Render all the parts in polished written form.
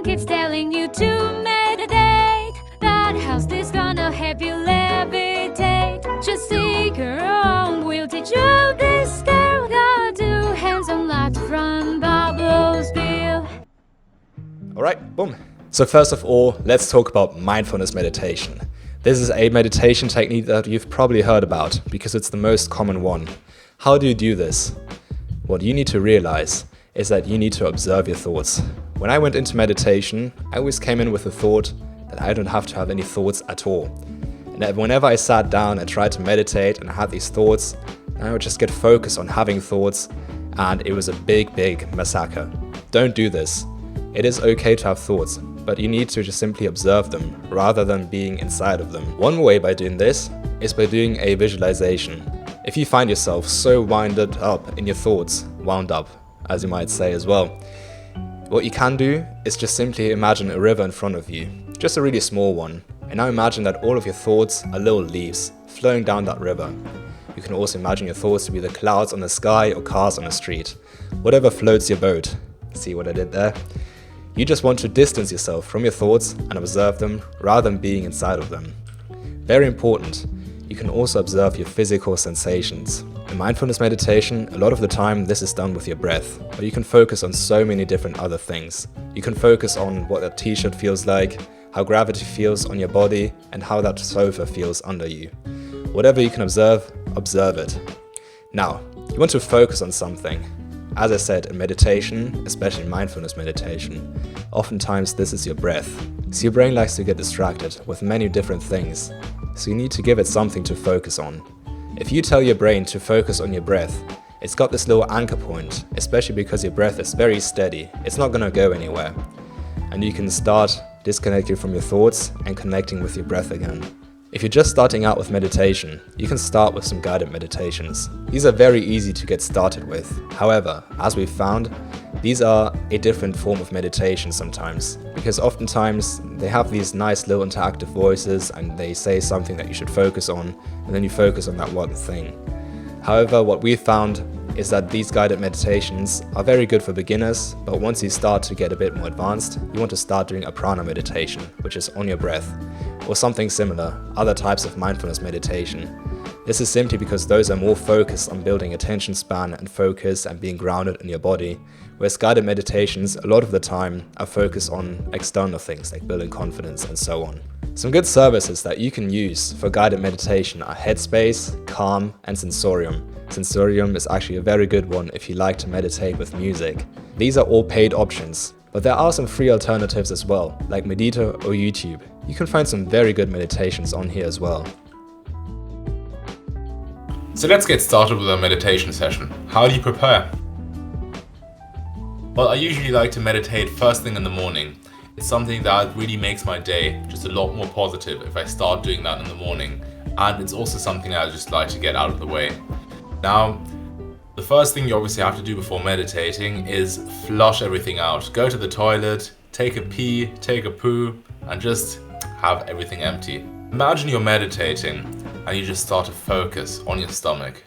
keeps telling you to meditate. That house is gonna help you levitate. Just seek your own will teach you this skill. Gotta do hands-on locked from Babylosville. Alright, boom. So first of all, let's talk about mindfulness meditation. This is a meditation technique that you've probably heard about because it's the most common one. How do you do this? What you need to realize is that you need to observe your thoughts. When I went into meditation, I always came in with the thought that I don't have to have any thoughts at all. And that whenever I sat down and tried to meditate and I had these thoughts, I would just get focused on having thoughts, and it was a big massacre. Don't do this. It is okay to have thoughts, but you need to just simply observe them rather than being inside of them. One way by doing this is by doing a visualization. If you find yourself so wound up in your thoughts, wound up, as you might say as well, what you can do is just simply imagine a river in front of you, just a really small one. And now imagine that all of your thoughts are little leaves flowing down that river. You can also imagine your thoughts to be the clouds on the sky or cars on the street, whatever floats your boat. See what I did there? You just want to distance yourself from your thoughts and observe them rather than being inside of them. Very important, you can also observe your physical sensations. In mindfulness meditation, a lot of the time this is done with your breath, but you can focus on so many different other things. You can focus on what a t-shirt feels like, how gravity feels on your body, and how that sofa feels under you. Whatever you can observe, observe it. Now, you want to focus on something. As I said, in meditation, especially mindfulness meditation, oftentimes this is your breath. So your brain likes to get distracted with many different things, so you need to give it something to focus on. If you tell your brain to focus on your breath, it's got this little anchor point, especially because your breath is very steady. It's not going to go anywhere. And you can start disconnecting from your thoughts and connecting with your breath again. If you're just starting out with meditation, you can start with some guided meditations. These are very easy to get started with. However, as we've found, these are a different form of meditation sometimes, because oftentimes they have these nice little interactive voices and they say something that you should focus on, and then you focus on that one thing. However, what we've found is that these guided meditations are very good for beginners, but once you start to get a bit more advanced, you want to start doing a prana meditation, which is on your breath, or something similar, other types of mindfulness meditation. This is simply because those are more focused on building attention span and focus and being grounded in your body, whereas guided meditations a lot of the time are focused on external things like building confidence and so on. Some good services that you can use for guided meditation are Headspace, Calm, and Sensorium. Sensorium is actually a very good one if you like to meditate with music. These are all paid options, but there are some free alternatives as well, like Medita or YouTube. You can find some very good meditations on here as well. So let's get started with our meditation session. How do you prepare? Well, I usually like to meditate first thing in the morning. It's something that really makes my day just a lot more positive if I start doing that in the morning. And it's also something I just like to get out of the way. Now, the first thing you obviously have to do before meditating is flush everything out. Go to the toilet, take a pee, take a poo, and just have everything empty. Imagine you're meditating and you just start to focus on your stomach.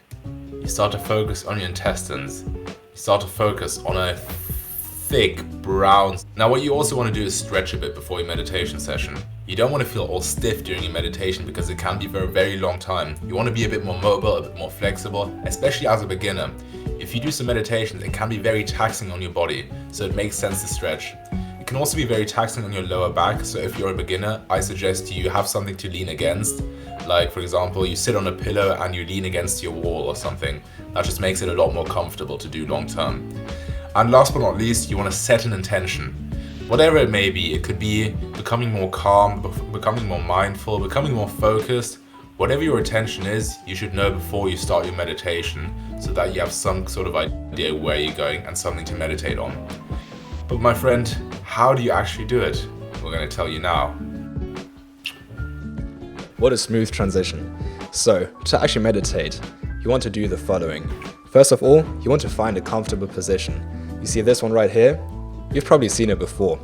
You start to focus on your intestines. You start to focus on a thick brown. Now what you also want to do is stretch a bit before your meditation session. You don't want to feel all stiff during your meditation because it can be for a very long time. You want to be a bit more mobile, a bit more flexible, especially as a beginner. If you do some meditations, it can be very taxing on your body, so it makes sense to stretch. It can also be very taxing on your lower back, so if you're a beginner, I suggest you have something to lean against. Like for example, you sit on a pillow and you lean against your wall or something. That just makes it a lot more comfortable to do long term. And last but not least, you want to set an intention. Whatever it may be, it could be becoming more calm, becoming more mindful, becoming more focused. Whatever your intention is, you should know before you start your meditation so that you have some sort of idea where you're going and something to meditate on. But my friend, how do you actually do it? We're going to tell you now. What a smooth transition. So, to actually meditate, you want to do the following. First of all, you want to find a comfortable position. You see this one right here? You've probably seen it before.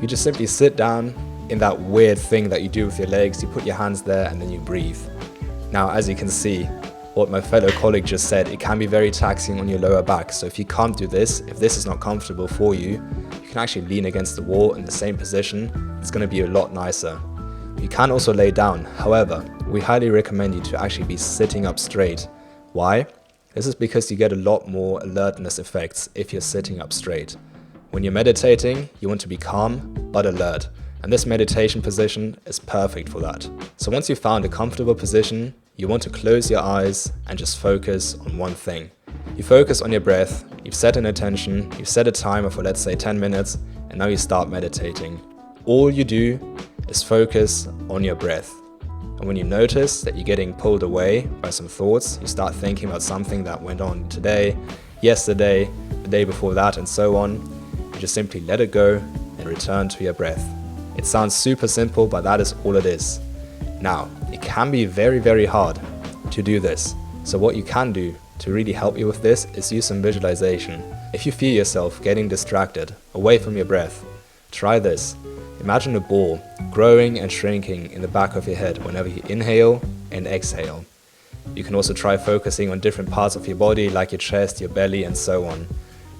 You just simply sit down in that weird thing that you do with your legs. You put your hands there and then you breathe. Now, as you can see, what my fellow colleague just said, it can be very taxing on your lower back. So if you can't do this, if this is not comfortable for you, you can actually lean against the wall in the same position. It's going to be a lot nicer. You can also lay down. However, we highly recommend you to actually be sitting up straight. Why? This is because you get a lot more alertness effects if you're sitting up straight. When you're meditating, you want to be calm but alert, and this meditation position is perfect for that. So once you've found a comfortable position, you want to close your eyes and just focus on one thing. You focus on your breath, you've set an intention, you've set a timer for, let's say, 10 minutes, and now you start meditating. All you do is focus on your breath. And when you notice that you're getting pulled away by some thoughts, you start thinking about something that went on today, yesterday, the day before that, and so on, you just simply let it go and return to your breath. It sounds super simple, but that is all it is. Now, it can be very, very hard to do this. So what you can do to really help you with this is use some visualization. If you feel yourself getting distracted away from your breath, try this. Imagine a ball growing and shrinking in the back of your head whenever you inhale and exhale. You can also try focusing on different parts of your body like your chest, your belly, and so on.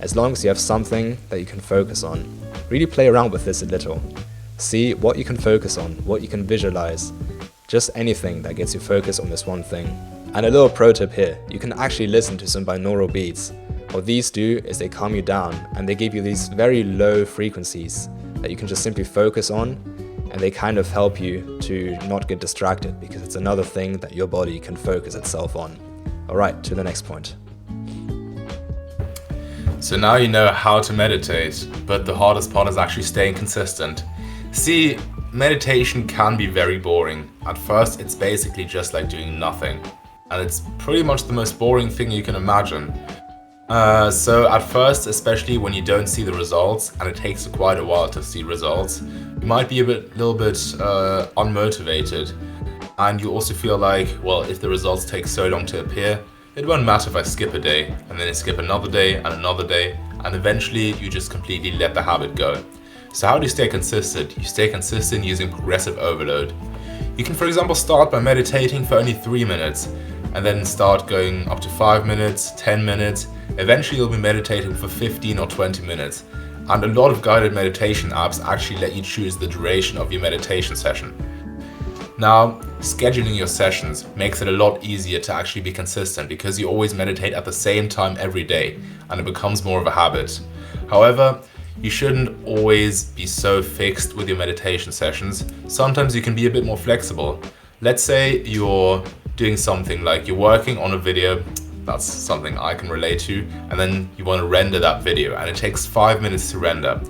As long as you have something that you can focus on. Really play around with this a little. See what you can focus on, what you can visualize. Just anything that gets you focused on this one thing. And a little pro tip here, you can actually listen to some binaural beats. What these do is they calm you down and they give you these very low frequencies that you can just simply focus on, and they kind of help you to not get distracted because it's another thing that your body can focus itself on. Alright, to the next point. So now you know how to meditate, but the hardest part is actually staying consistent. See, meditation can be very boring. At first, it's basically just like doing nothing. And it's pretty much the most boring thing you can imagine. So at first, especially when you don't see the results, and it takes quite a while to see results, you might be a little bit unmotivated. And you also feel like, well, if the results take so long to appear, it won't matter if I skip a day, and then I skip another day, and eventually you just completely let the habit go. So how do you stay consistent? You stay consistent using progressive overload. You can, for example, start by meditating for only 3 minutes, and then start going up to 5 minutes, 10 minutes. Eventually you'll be meditating for 15 or 20 minutes. And a lot of guided meditation apps actually let you choose the duration of your meditation session. Now, scheduling your sessions makes it a lot easier to actually be consistent because you always meditate at the same time every day, and it becomes more of a habit. However, you shouldn't always be so fixed with your meditation sessions. Sometimes you can be a bit more flexible. Let's say you're doing something like you're working on a video, that's something I can relate to, and then you want to render that video and it takes 5 minutes to render.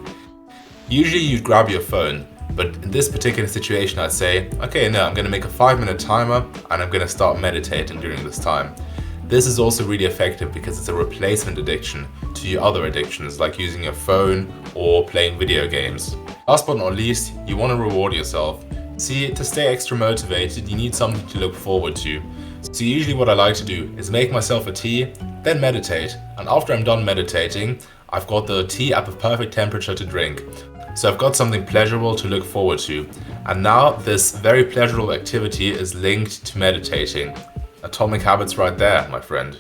Usually you'd grab your phone, but in this particular situation I'd say, okay, no, I'm going to make a 5-minute timer and I'm going to start meditating during this time. This is also really effective because it's a replacement addiction to your other addictions like using your phone or playing video games. Last but not least, you want to reward yourself. See, to stay extra motivated, you need something to look forward to. So usually what I like to do is make myself a tea, then meditate. And after I'm done meditating, I've got the tea at the perfect temperature to drink. So I've got something pleasurable to look forward to. And now this very pleasurable activity is linked to meditating. Atomic Habits right there, my friend.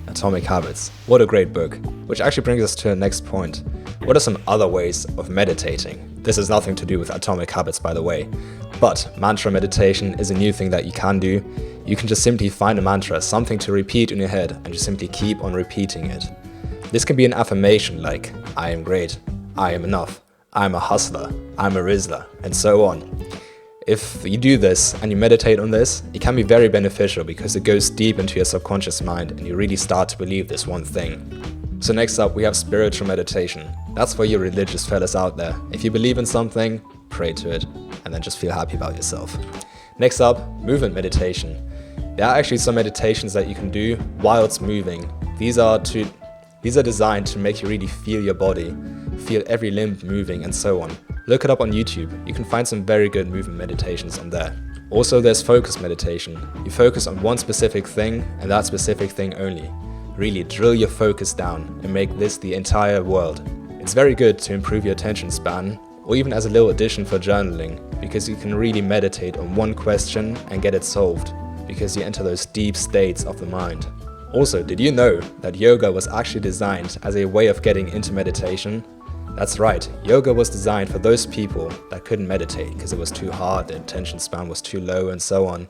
Atomic Habits. What a great book. Which actually brings us to the next point. What are some other ways of meditating? This has nothing to do with Atomic Habits, by the way. But mantra meditation is a new thing that you can do. You can just simply find a mantra, something to repeat in your head, and just simply keep on repeating it. This can be an affirmation like, I am great, I am enough, I'm a hustler, I'm a Rizzler, and so on. If you do this and you meditate on this, it can be very beneficial because it goes deep into your subconscious mind and you really start to believe this one thing. So next up we have spiritual meditation. That's for you religious fellas out there. If you believe in something, pray to it and then just feel happy about yourself. Next up, movement meditation. There are actually some meditations that you can do whilst moving. These are designed to make you really feel your body, feel every limb moving and so on. Look it up on YouTube. You can find some very good movement meditations on there. Also, there's focus meditation. You focus on one specific thing and that specific thing only. Really drill your focus down and make this the entire world. It's very good to improve your attention span, or even as a little addition for journaling, because you can really meditate on one question and get it solved, because you enter those deep states of the mind. Also, did you know that yoga was actually designed as a way of getting into meditation? That's right, yoga was designed for those people that couldn't meditate because it was too hard, their attention span was too low and so on.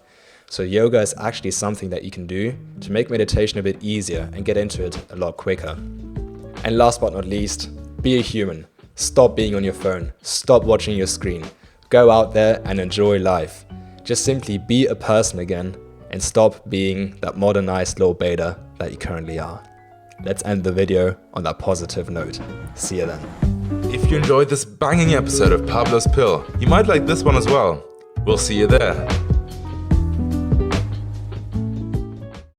So yoga is actually something that you can do to make meditation a bit easier and get into it a lot quicker. And last but not least, be a human. Stop being on your phone, stop watching your screen. Go out there and enjoy life. Just simply be a person again and stop being that modernized low beta that you currently are. Let's end the video on that positive note. See you then. If you enjoyed this banging episode of Pablo's Pill, you might like this one as well. We'll see you there.